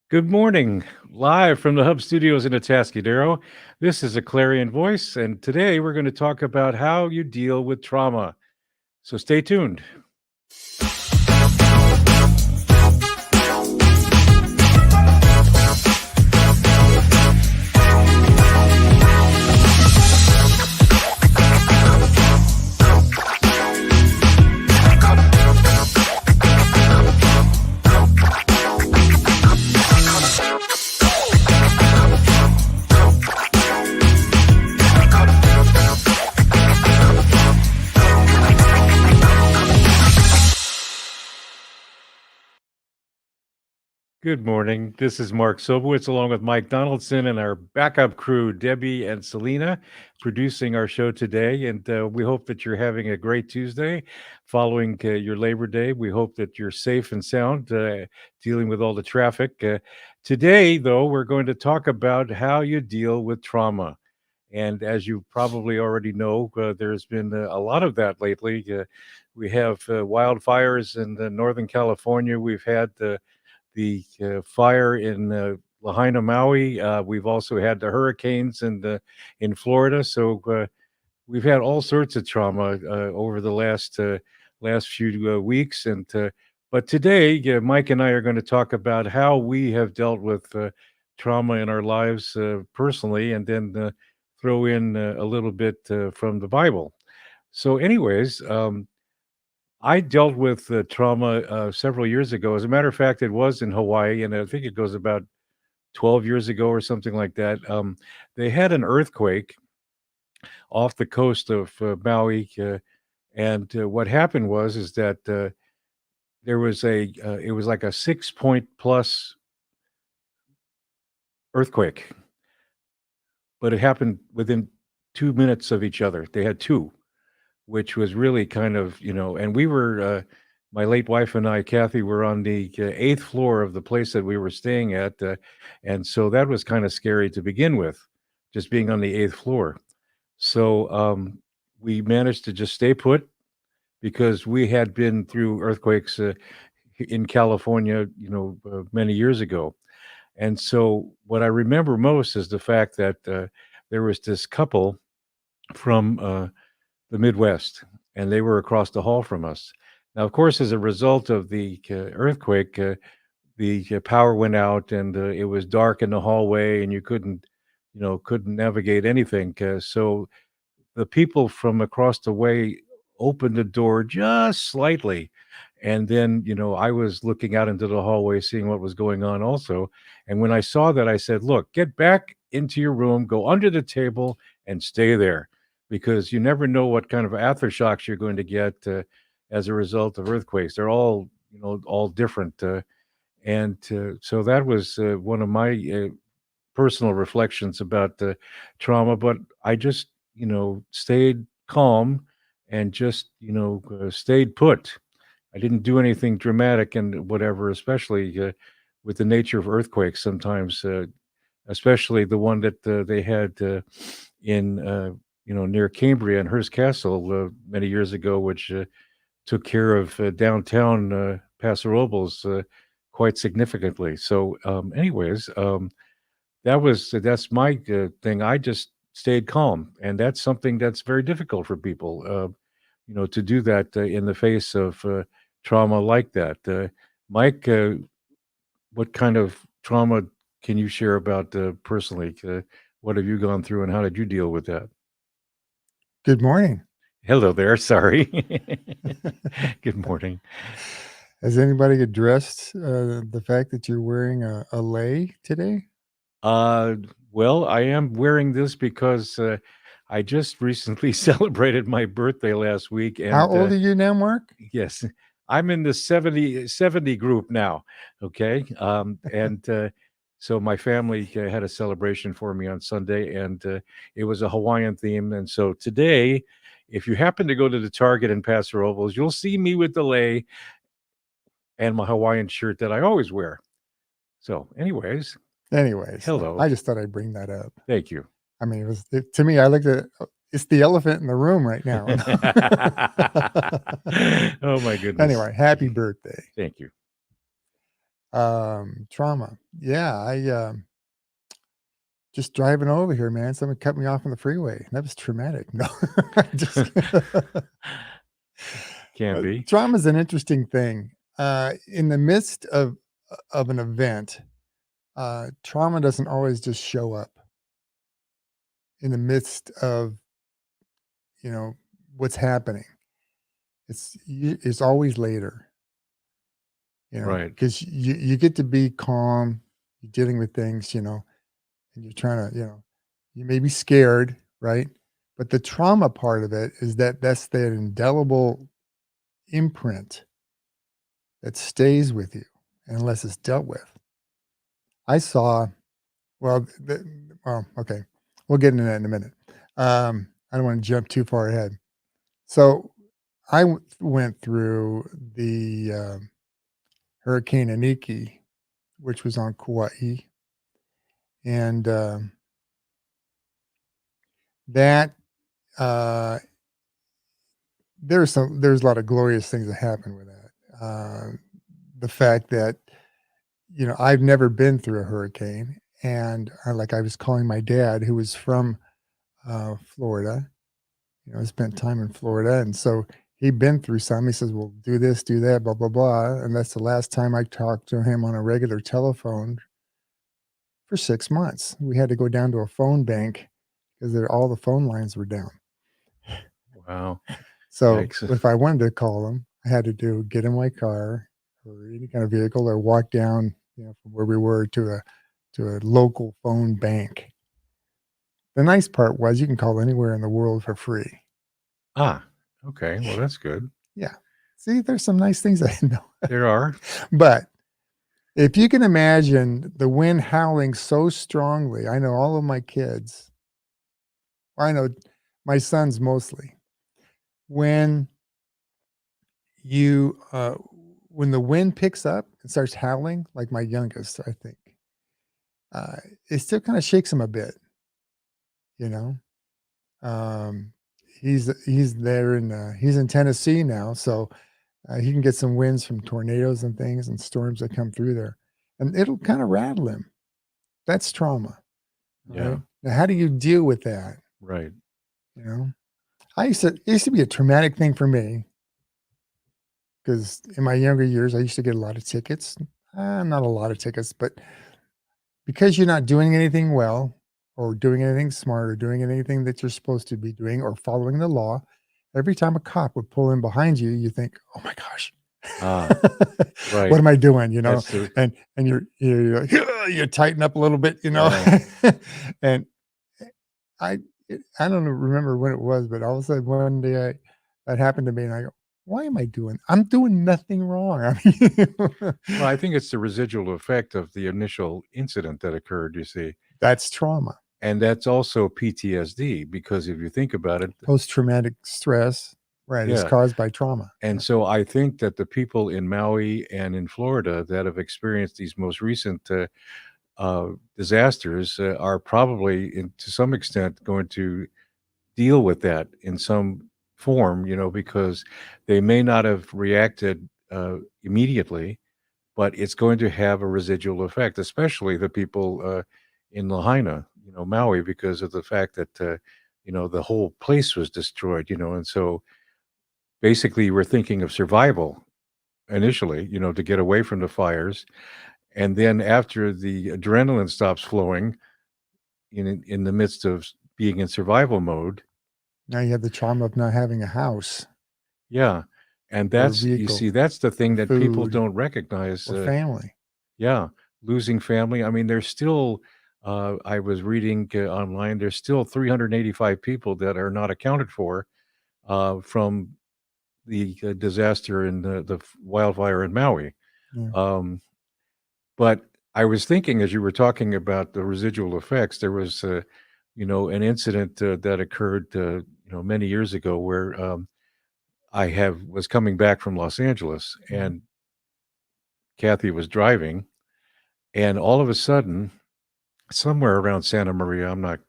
Good morning, live from the Hub Studios in Atascadero. This is a Clarion Voice, and today we're going to talk about how you deal with trauma. So stay tuned. Good morning. This is Mark Sobowitz along with Mike Donaldson and our backup crew, Debbie and Selena, producing our show today. And we hope that you're having a great Tuesday following your Labor Day. We hope that you're safe and sound, dealing with all the traffic. Today, though, we're going to talk about how you deal with trauma. And as you probably already know, there's been a lot of that lately. We have wildfires in Northern California. We've had the fire in Lahaina, Maui. We've also had the hurricanes in Florida. So we've had all sorts of trauma over the last few weeks. But today, Mike and I are going to talk about how we have dealt with trauma in our lives personally, and then throw in a little bit from the Bible. So, anyways, I dealt with trauma several years ago. As a matter of fact, it was in Hawaii, and I think it goes about 12 years ago or something like that. They had an earthquake off the coast of Maui, and what happened was is that there was it was like a 6 point plus earthquake, but it happened within 2 minutes of each other. They had two, which was really kind of, and we were, my late wife and I, Kathy, were on the eighth floor of the place that we were staying at. And so that was kind of scary to begin with, just being on the eighth floor. So we managed to just stay put because we had been through earthquakes in California, many years ago. And so what I remember most is the fact that there was this couple from the Midwest, and they were across the hall from us. Now, of course, as a result of the earthquake, the power went out, and it was dark in the hallway, and you couldn't navigate anything. So the people from across the way opened the door just slightly, and then I was looking out into the hallway, seeing what was going on, also. And when I saw that, I said, "Look, get back into your room, go under the table, and stay there." Because you never know what kind of aftershocks you're going to get as a result of earthquakes. They're all different, and so that was one of my personal reflections about trauma. But I just, stayed calm and just, stayed put. I didn't do anything dramatic and whatever, especially with the nature of earthquakes. Sometimes, especially the one that they had in near Cambria and Hearst Castle many years ago, which took care of downtown Paso Robles quite significantly. So, anyways, that's my thing. I just stayed calm, and that's something that's very difficult for people, to do that in the face of trauma like that. Mike, what kind of trauma can you share about personally? What have you gone through, and how did you deal with that? Good morning. Hello there. Sorry. Good morning. Has anybody addressed the fact that you're wearing a lei today? Uh, well, I am wearing this because I just recently celebrated my birthday last week, How and old are you now, Mark? yes, I'm in the 70 group now. Okay. And so my family had a celebration for me on Sunday, and it was a Hawaiian theme. And so today, if you happen to go to the Target in Paso Robles, you'll see me with the lei and my Hawaiian shirt that I always wear. So, anyways, Anyways, hello. I just thought I'd bring that up. Thank you. I mean, to me, I looked at it's the elephant in the room right now. Oh my goodness. Anyway, happy birthday. Thank you. Trauma. Yeah, just driving over here, man, someone cut me off on the freeway. That was traumatic. No, just Can be. trauma's an interesting thing. In the midst of an event, trauma doesn't always just show up in the midst of, you know, what's happening. It's always later, Right. because you get to be calm, you're dealing with things, and you're trying to, you may be scared, right? But the trauma part of it is that's that indelible imprint that stays with you unless it's dealt with. I saw, well, okay, we'll get into that in a minute. I don't want to jump too far ahead. So went through the Hurricane Aniki, which was on Kauai, and that uh, there's a lot of glorious things that happen with that. The fact that I've never been through a hurricane, and like I was calling my dad, who was from Florida. Spent time in Florida, and so he'd been through some. He says, "Well, do this, do that, blah blah blah," and that's the last time I talked to him on a regular telephone for 6 months. We had to go down to a phone bank because all the phone lines were down. Wow. So Yikes. if I wanted to call him, I had to get in my car or any kind of vehicle or walk down, from where we were to a local phone bank. The nice part was you can call anywhere in the world for free. Ah, okay. Well, that's good. Yeah. See, there's some nice things I know. There are. But if you can imagine the wind howling so strongly, I know all of my kids, I know my sons mostly, when you when the wind picks up and starts howling, like my youngest, I think, uh, it still kind of shakes him a bit, you know. Um, he's there he's in Tennessee now, so he can get some winds from tornadoes and things and storms that come through there, and it'll kind of rattle him. That's trauma, Yeah. right? Now, how do you deal with that? Right. You know, it used to be a traumatic thing for me because in my younger years, I used to get a lot of tickets. Not a lot of tickets, but because you're not doing anything well or doing anything smart or doing anything that you're supposed to be doing or following the law, every time a cop would pull in behind you, you think, "Oh my gosh, Ah, right. what am I doing?" That's the And you tighten up a little bit, yeah. and I I don't remember when it was, but all of a sudden one day that happened to me, and I go, "Why am I doing? I'm doing nothing wrong." I mean, Well, I think it's the residual effect of the initial incident that occurred, you see. that's trauma, And that's also PTSD because if you think about it, post traumatic stress, right? Is yeah. caused by trauma. And so I think that the people in Maui and in Florida that have experienced these most recent disasters are probably, to some extent, going to deal with that in some form, because they may not have reacted immediately, but it's going to have a residual effect, especially the people in Lahaina, Maui, because of the fact that, the whole place was destroyed, and so basically we're thinking of survival initially, to get away from the fires. And then after the adrenaline stops flowing in the midst of being in survival mode, Now you have the trauma of not having a house yeah. And or a you vehicle see, that's the thing or that people food don't recognize. or family. Yeah, losing family. I mean, there's still, I was reading online, there's still 385 people that are not accounted for from the disaster and the wildfire in Maui. Yeah. Um, but I was thinking as you were talking about the residual effects, there was, an incident that occurred, many years ago where was coming back from Los Angeles Mhm. and Kathy was driving, and all of a sudden, somewhere around Santa Maria, I'm not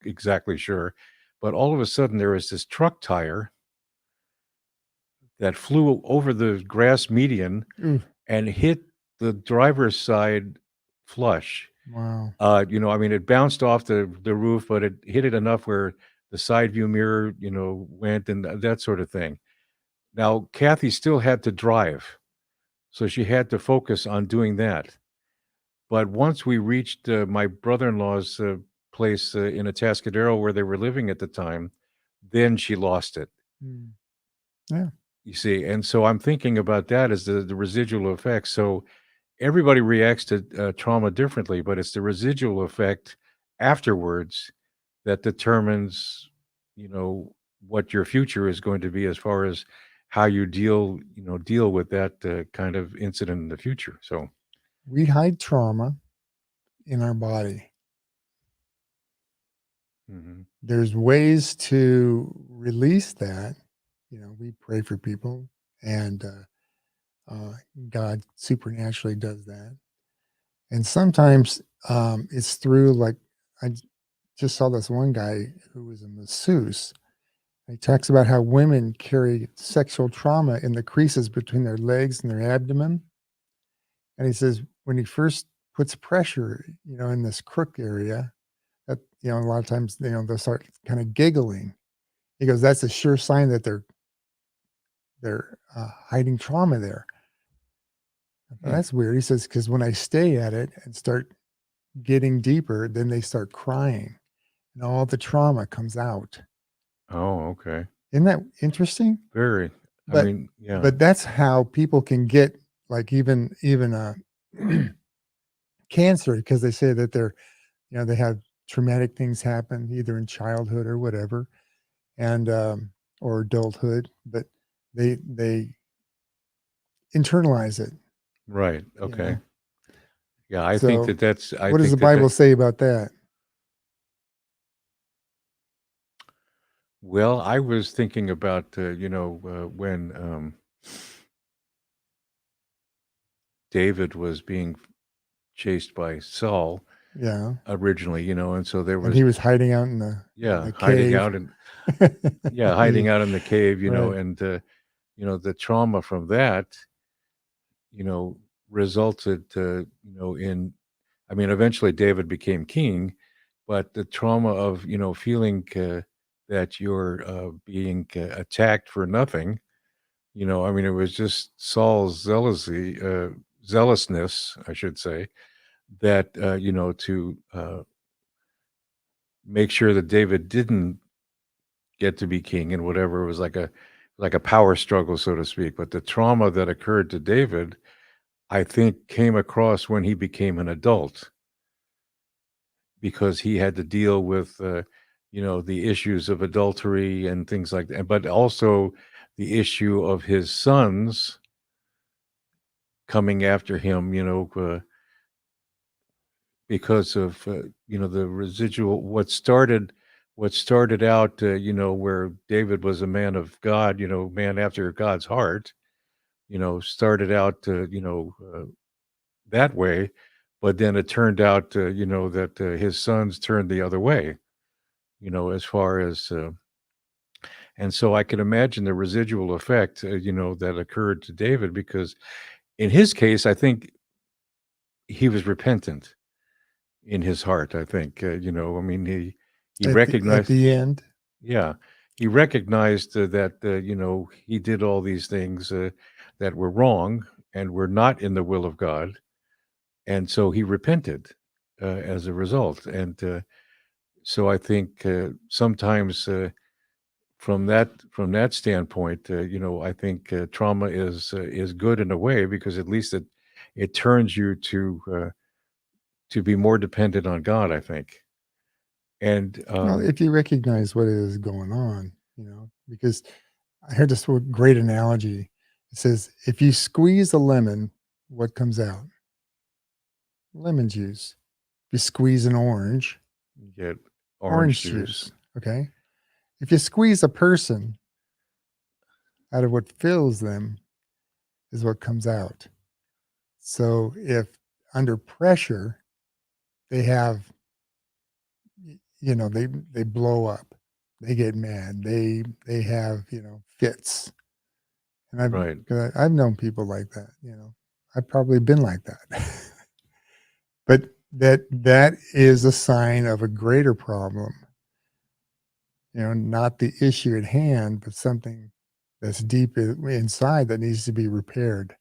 exactly sure, but all of a sudden there was this truck tire that flew over the grass median Ooh, and hit the driver's side flush. Wow. I mean, it bounced off the roof, but it hit it enough where the side view mirror, went and that sort of thing. Now, Kathy still had to drive, so she had to focus on doing that. But once we reached my brother-in-law's place in Atascadero where they were living at the time, then she lost it. Mm. Yeah. You see, and so I'm thinking about that as the residual effect. So everybody reacts to trauma differently, but it's the residual effect afterwards that determines, what your future is going to be as far as how you deal with that kind of incident in the future. So, We hide trauma in our body. mhm. There's ways to release that. We pray for people, and God supernaturally does that. And sometimes it's through, like, just saw this one guy who was a masseuse. He talks about how women carry sexual trauma in the creases between their legs and their abdomen. And he says when he first puts pressure, in this crook area, that, a lot of times, they'll start kind of giggling. He goes, that's a sure sign that they're hiding trauma there. Hmm. That's weird. He says, because when I stay at it and start getting deeper, then they start crying and all the trauma comes out. Oh, okay. Isn't that interesting? Very. I But mean, yeah. but that's how people can get, like, even cancer, because they say that they have traumatic things happen either in childhood or whatever, and or adulthood, but they internalize it, Right. you Okay. know. Yeah, I think So that that's I what does the think that Bible that say about that? well, I was thinking about when David was being chased by Saul Yeah. originally, and so there And was he was hiding out in the hiding cave. out and hiding Yeah, out in the cave, right. and the trauma from that, resulted in I mean, eventually David became king, but the trauma of, feeling that you're being attacked for nothing, I mean, it was just Saul's zealousness, I should say, that, to make sure that David didn't get to be king and whatever. It was like a power struggle, so to speak. But the trauma that occurred to David, I think, came across when he became an adult because he had to deal with, the issues of adultery and things like that, but also the issue of his sons coming after him, because of, the residual what started out, where David was a man of God, man after God's heart, started out, that way, but then it turned out, that his sons turned the other way, as far as, and so I can imagine the residual effect, that occurred to David because in his case, I think he was repentant in his heart. I think, I mean, he At recognized, the end. yeah, he recognized that, he did all these things that were wrong and were not in the will of God, and so he repented as a result. And so I think sometimes from that standpoint, I think trauma is good in a way because at least it turns you to be more dependent on God. I think, and Well, if you recognize what is going on, because I heard this great analogy. It says, if you squeeze a lemon, what comes out? Lemon juice. If you squeeze an orange, you get orange orange juice. juice. Okay. If you squeeze a person, out of what fills them is what comes out. So if under pressure, they have, they blow up, they get mad, they have, fits. And Right. 'cause I've known people like that, I've probably been like that. But that is a sign of a greater problem, not the issue at hand, but something that's deep inside that needs to be repaired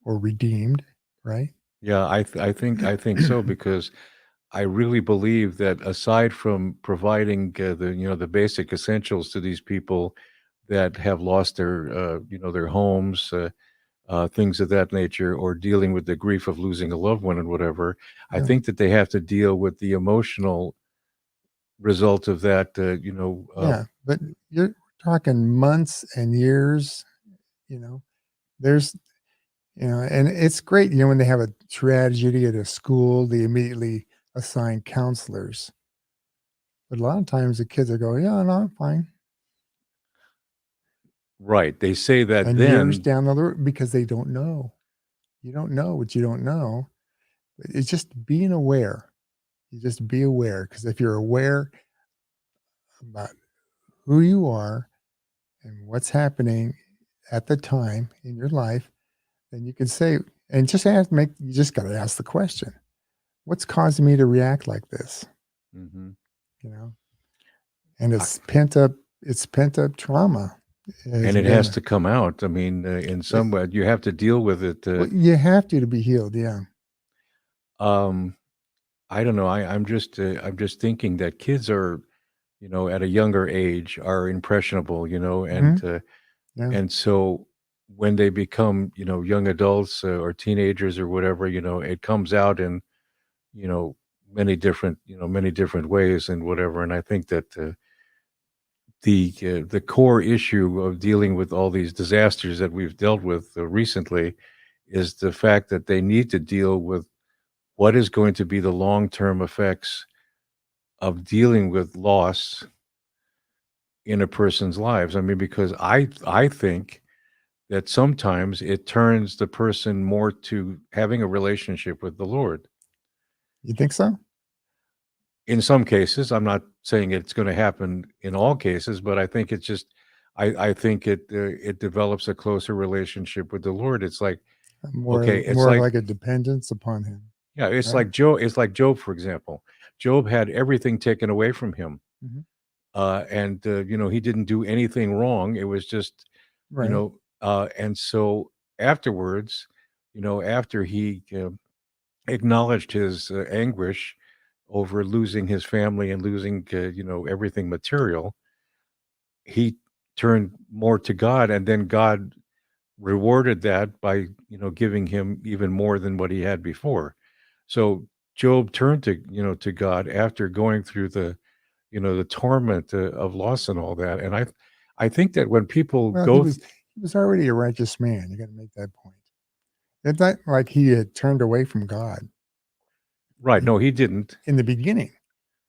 or redeemed, right? Yeah, I think so because I really believe that aside from providing the basic essentials to these people that have lost their their homes, things of that nature, or dealing with the grief of losing a loved one and whatever, I Yeah, think that they have to deal with the emotional result of that. yeah, but you're talking months and years, you know. There's and it's great, when they have a tragedy at a school, they immediately assign counselors. But a lot of times the kids are going, "Yeah, no, I'm fine." Right. They say that And years then. down the road because they don't know. You don't know what you don't know. It's just being aware. You just be aware because if you're aware about who you are and what's happening at the time in your life, then you can say and just you just got to ask the question, what's causing me to react like this? Mhm. You know, and I it's pent up trauma has and it has been, to come out. I mean, in it, some way, you have to deal with it. well, you have to be healed. Yeah. Um, I don't know. I'm just thinking that kids are, at a younger age are impressionable, Hmm. Yeah. and so when they become, young adults or teenagers or whatever, it comes out in, you know, many different ways and whatever. And I think that the core issue of dealing with all these disasters that we've dealt with recently is the fact that they need to deal with what is going to be the long-term effects of dealing with loss in a person's lives. I mean, because I think that sometimes it turns the person more to having a relationship with the Lord. You think so? In some cases, I'm not saying it's gonna happen in all cases, but I think it's just I think it develops a closer relationship with the Lord. It's like, okay, it's More of like like a dependence upon him, yeah, right? It's like Job, for example. Job had everything taken away from him, Mhm. and, he didn't do anything wrong. It was just, Right. and so afterwards, after he, acknowledged his, anguish over losing his family and losing, everything material, he turned more to God, and then God rewarded that by, giving him even more than what he had before. So Job turned to God after going through the torment, of loss and all that, and I think that when people Well, go he was already a righteous man. You got to make that point. It's not like he had turned away from God. right, He, no, he didn't. in the beginning,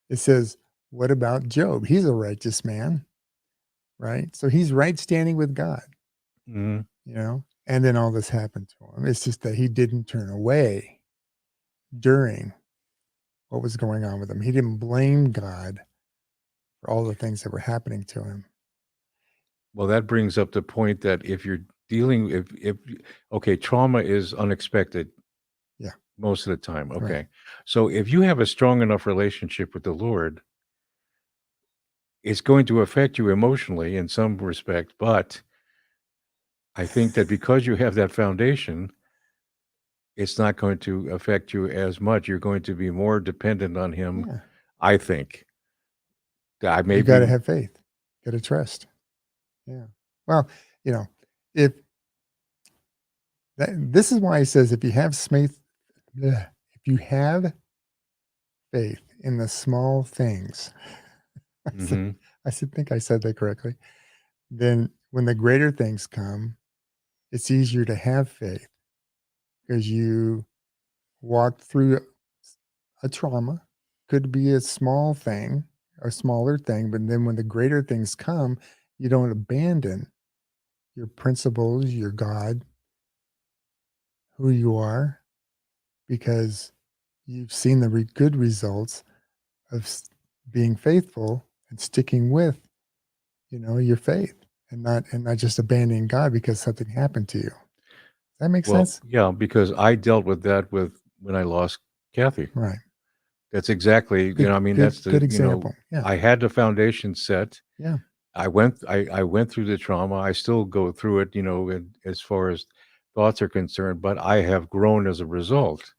it says, "What about Job? He's a righteous man, right? So he's right standing with God, Mhm. And then all this happened to him. It's just that he didn't turn away during what was going on with him. He didn't blame God for all the things that were happening to him. Well, that brings up the point that if you're dealing if okay, trauma is unexpected Yeah, most of the time, right. okay. So if you have a strong enough relationship with the Lord, it's going to affect you emotionally in some respect, but I think that because you have that foundation, it's not going to affect you as much. You're going to be more dependent on him, Yeah, I think. I may you got to be have faith. Got to trust. Yeah. Well, you know, if this is why he says if you have if you have faith in the small things, I said, mhm. think I said that correctly. Then when the greater things come, it's easier to have faith because you walked through a trauma. Could be a small thing, a smaller thing, but then when the greater things come, you don't abandon your principles, your God, who you are, because you've seen the good results of being faithful and sticking with your faith and not just abandoning God because something happened to you. Does That makes Well, sense? yeah, because I dealt with that with when I lost Kathy. Right. That's exactly, Good, I mean, good, that's good the, example. Yeah. I had the foundation set. Yeah. I went through the trauma. I still go through it, and as far as thoughts are concerned, but I have grown as a result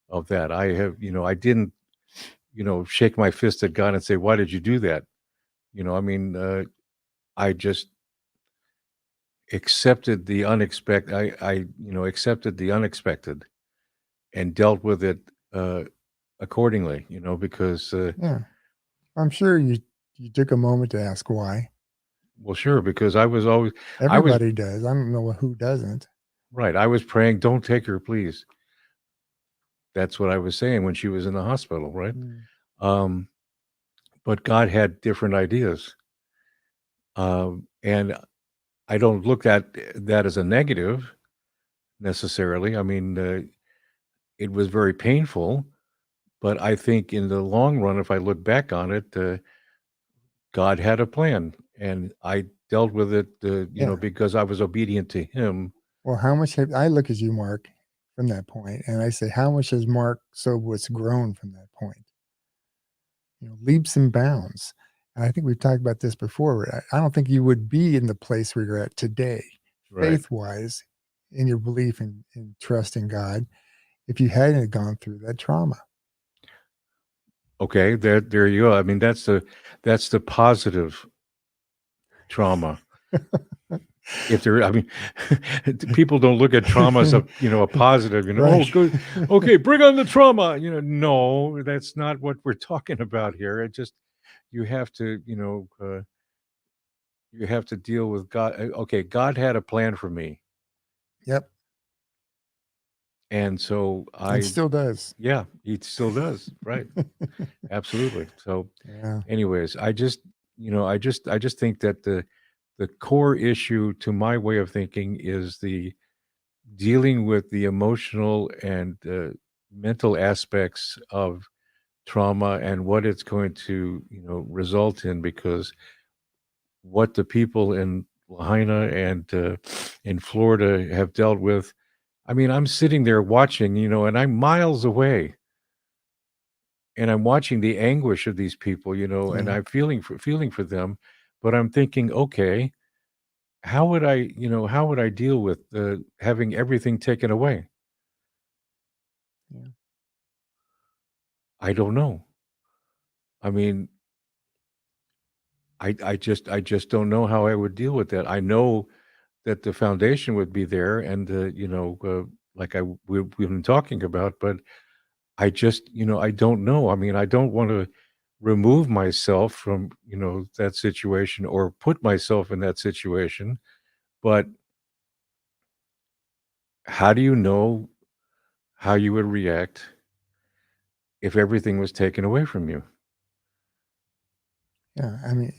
of that. I didn't, shake my fist at God and say, "Why did you do that?" I mean, I just accepted the unexpected. Accepted the unexpected and dealt with it uh, accordingly. Because Yeah. I'm sure you took a moment to ask why. well, sure, because I was Everybody does. I don't know who doesn't. right. I was praying, "Don't take her, please." That's what I was saying when she was in the hospital, right? Mm. Um, but God had different ideas, and I don't look at that as a negative necessarily. I mean, it was very painful, but I think in the long run, if I look back on it, God had a plan, and I dealt with it, Yeah. because I was obedient to Him. Well, how much have I look at you, Mark, from that point, and I say, how much has Mark Sobowitz grown from that point? Leaps and bounds. And I think we've talked about this before. I don't think you would be in the place where you're at today, Right. faith wise, in your belief in trust in God, if you hadn't gone through that trauma. Okay. There you go. I mean, that's the positive trauma. If there, I mean, people don't look at trauma as a positive. Oh, Right. good. Okay, bring on the trauma. No, that's not what we're talking about here. It just you have to, you have to deal with God. Okay, God had a plan for me, Yep. and so And still does. yeah, He still does. Right. Absolutely. So, Yeah. anyways, I just think that the core issue to my way of thinking is the dealing with the emotional and mental aspects of trauma and what it's going to result in, because what the people in Lahaina and in Florida have dealt with, I mean, I'm sitting there watching, and I'm miles away, and I'm watching the anguish of these people, and Yeah. I'm feeling for them, but I'm thinking, okay, how would I deal with having everything taken away? Yeah. I don't know. I mean, I just don't know how I would deal with that. I know that the foundation would be there, and like we've been talking about, but I just I don't know. I mean, I don't want to remove myself from that situation or put myself in that situation, but how do you know how you would react if everything was taken away from you? Yeah. I mean,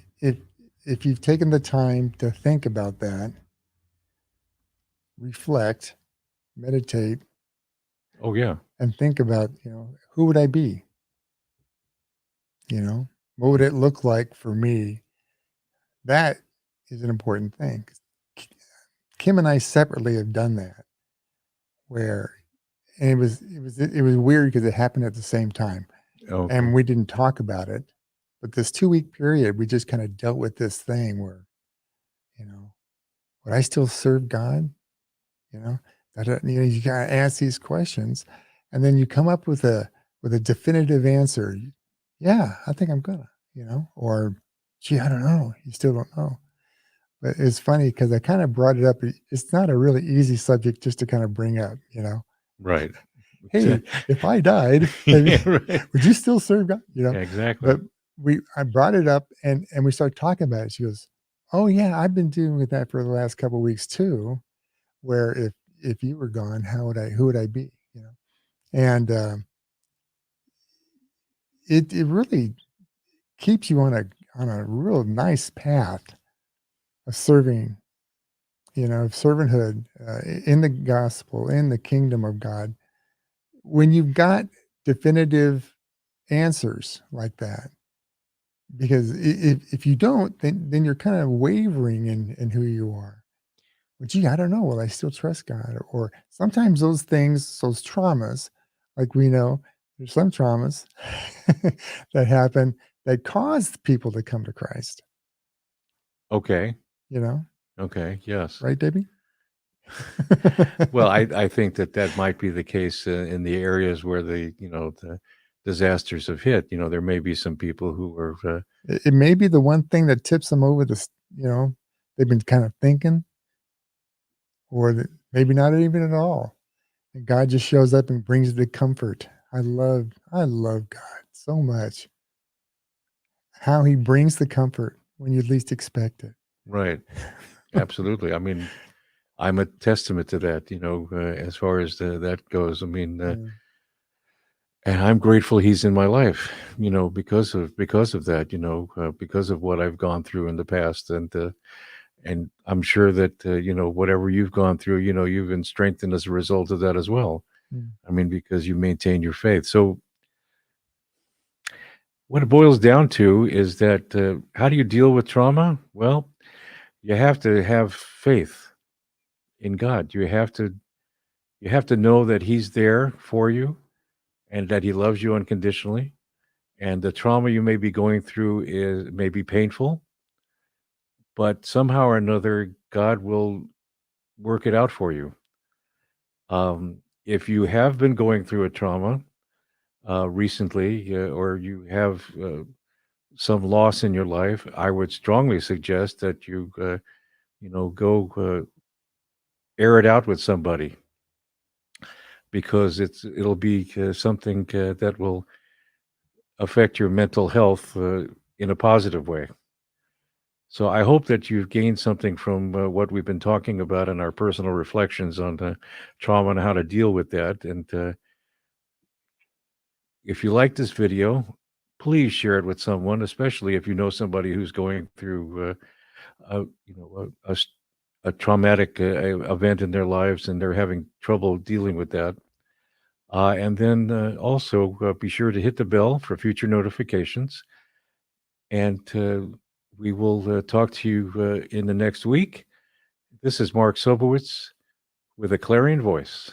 if you've taken the time to think about that, reflect, meditate, Oh yeah, and think about, who would I be? What would it look like for me? That is an important thing. Kim and I separately have done that where and it was weird because it happened at the same time okay, and we didn't talk about it. But this 2-week period, we just kind of dealt with this thing where, you know, would I still serve God? You know, you gotta ask these questions and then you come up with a definitive answer. Yeah, I think I'm gonna, or gee, I don't know. You still don't know. But it's funny because I kind of brought it up. It's not a really easy subject just to kind of bring up. right. Hey, if I died, Yeah, right. would you still serve God? Yeah, exactly. But I brought it up and we started talking about it. She goes, "Oh yeah, I've been dealing with that for the last couple of weeks too. Where if you were gone, who would I be? And it really keeps you on a real nice path of serving, of servanthood in the gospel, in the kingdom of God. When you've got definitive answers like that, because if you don't, then you're kind of wavering in who you are. well, gee, I don't know. Will I still trust God? Or sometimes those things, those traumas, like we know, there's some traumas that happen that caused people to come to Christ. Okay. You know, Okay. Yes. right, Debbie? Well, I think that that might be the case in the areas where the disasters have hit. There may be some people who are, It may be the one thing that tips them over they've been kind of thinking, or maybe not even at all. And God just shows up and brings the comfort. I love God so much. How he brings the comfort when you least expect it. right. Absolutely. I mean, I'm a testament to that, as far as that goes. I mean, Yeah. and I'm grateful he's in my life, because of that, because of what I've gone through in the past, and I'm sure that whatever you've gone through, you've been strengthened as a result of that as well. Mm. I mean, because you maintain your faith. So what it boils down to is that how do you deal with trauma? Well, you have to have faith in God. You have to know that He's there for you and that He loves you unconditionally. And the trauma you may be going through may be painful, but somehow or another, God will work it out for you. If you have been going through a trauma recently, or you have some loss in your life, I would strongly suggest that go air it out with somebody, because it'll be something that will affect your mental health in a positive way. So I hope that you've gained something from what we've been talking about in our personal reflections on trauma and how to deal with that. And if you like this video, please share it with someone, especially if you know somebody who's going through a traumatic event in their lives and they're having trouble dealing with that. And then also be sure to hit the bell for future notifications. And we will talk to you in the next week. This is Mark Sobowitz with a clarion voice.